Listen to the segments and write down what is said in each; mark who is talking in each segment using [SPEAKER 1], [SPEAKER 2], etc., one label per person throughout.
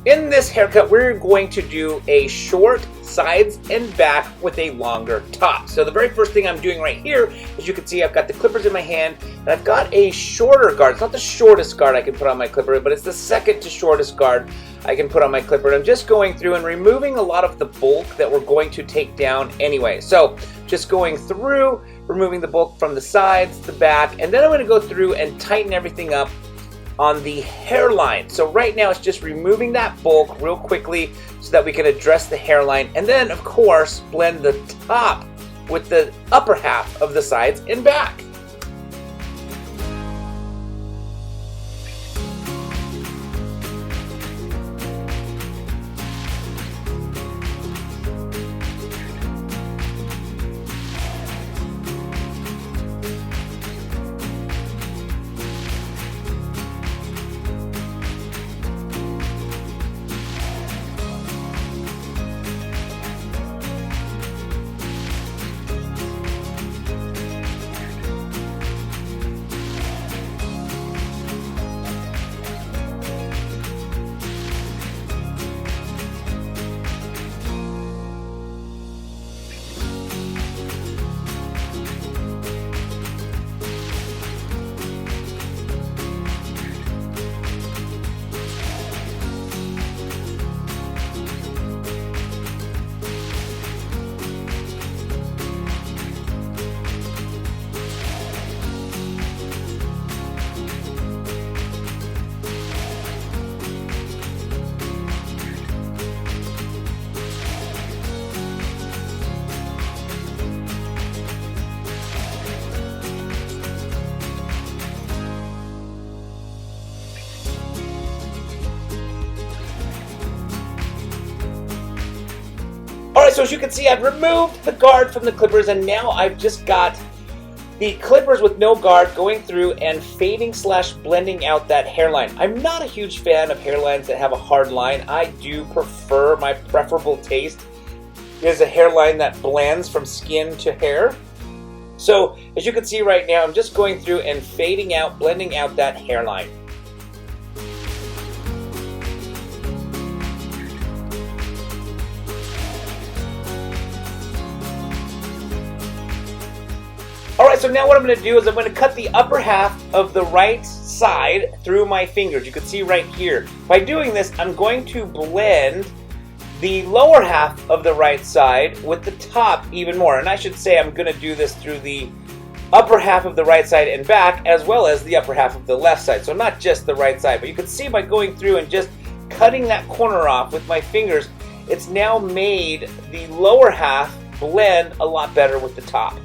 [SPEAKER 1] In this haircut, we're going to do a short sides and back with a longer top. So the very first thing I'm doing right here, as you can see, I've got the clippers in my hand, and I've got a shorter guard. It's not the shortest guard I can put on my clipper, but it's the second to shortest guard I can put on my clipper. And I'm just going through and removing a lot of the bulk that we're going to take down anyway. So just going through, removing the bulk from the sides, the back, and then I'm going to go through and tighten everything up on the hairline. So right now it's just removing that bulk real quickly so that we can address the hairline, and then of course blend the top with the upper half of the sides and back. Alright, so as you can see, I've removed the guard from the clippers, and now I've just got the clippers with no guard going through and fading / blending out that hairline. I'm not a huge fan of hairlines that have a hard line. I do prefer, my preferable taste is a hairline that blends from skin to hair. So as you can see right now, I'm just going through and fading out, blending out that hairline. Alright, so now what I'm going to do is I'm going to cut the upper half of the right side through my fingers. You can see right here. By doing this, I'm going to blend the lower half of the right side with the top even more. And I should say I'm going to do this through the upper half of the right side and back, as well as the upper half of the left side. So not just the right side, but you can see by going through and just cutting that corner off with my fingers, it's now made the lower half blend a lot better with the top.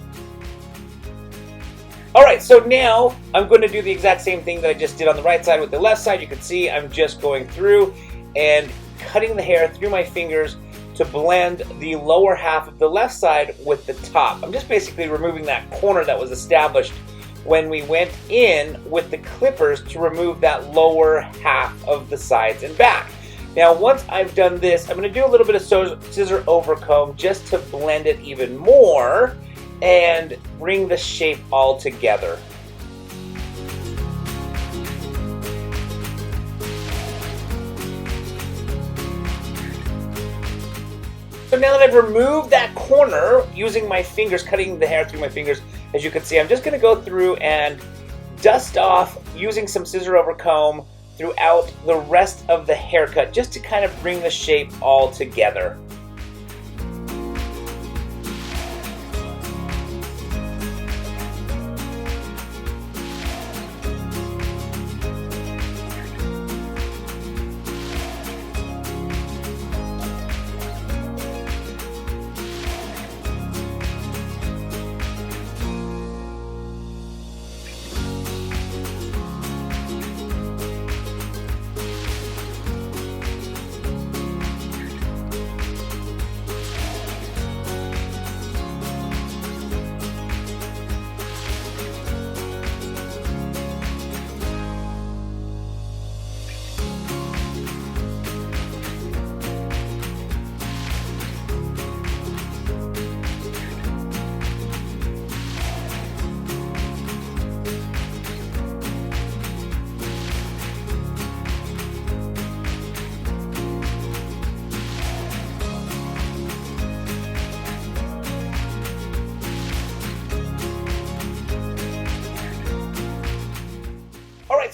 [SPEAKER 1] Alright, so now I'm going to do the exact same thing that I just did on the right side with the left side. You can see I'm just going through and cutting the hair through my fingers to blend the lower half of the left side with the top. I'm just basically removing that corner that was established when we went in with the clippers to remove that lower half of the sides and back. Now once I've done this, I'm going to do a little bit of scissor over comb just to blend it even more and bring the shape all together. So now that I've removed that corner using my fingers, cutting the hair through my fingers, as you can see, I'm just going to go through and dust off using some scissor over comb throughout the rest of the haircut just to kind of bring the shape all together.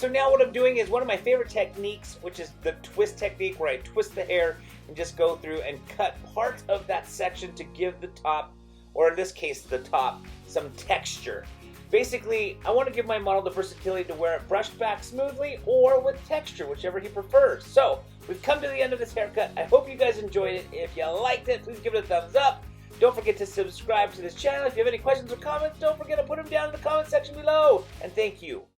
[SPEAKER 1] so now what I'm doing is one of my favorite techniques, which is the twist technique, where I twist the hair and just go through and cut part of that section to give the top, or in this case the top, some texture. Basically, I want to give my model the versatility to wear it brushed back smoothly or with texture, whichever he prefers. So, we've come to the end of this haircut. I hope you guys enjoyed it. If you liked it, please give it a thumbs up. Don't forget to subscribe to this channel. If you have any questions or comments, don't forget to put them down in the comment section below. And thank you.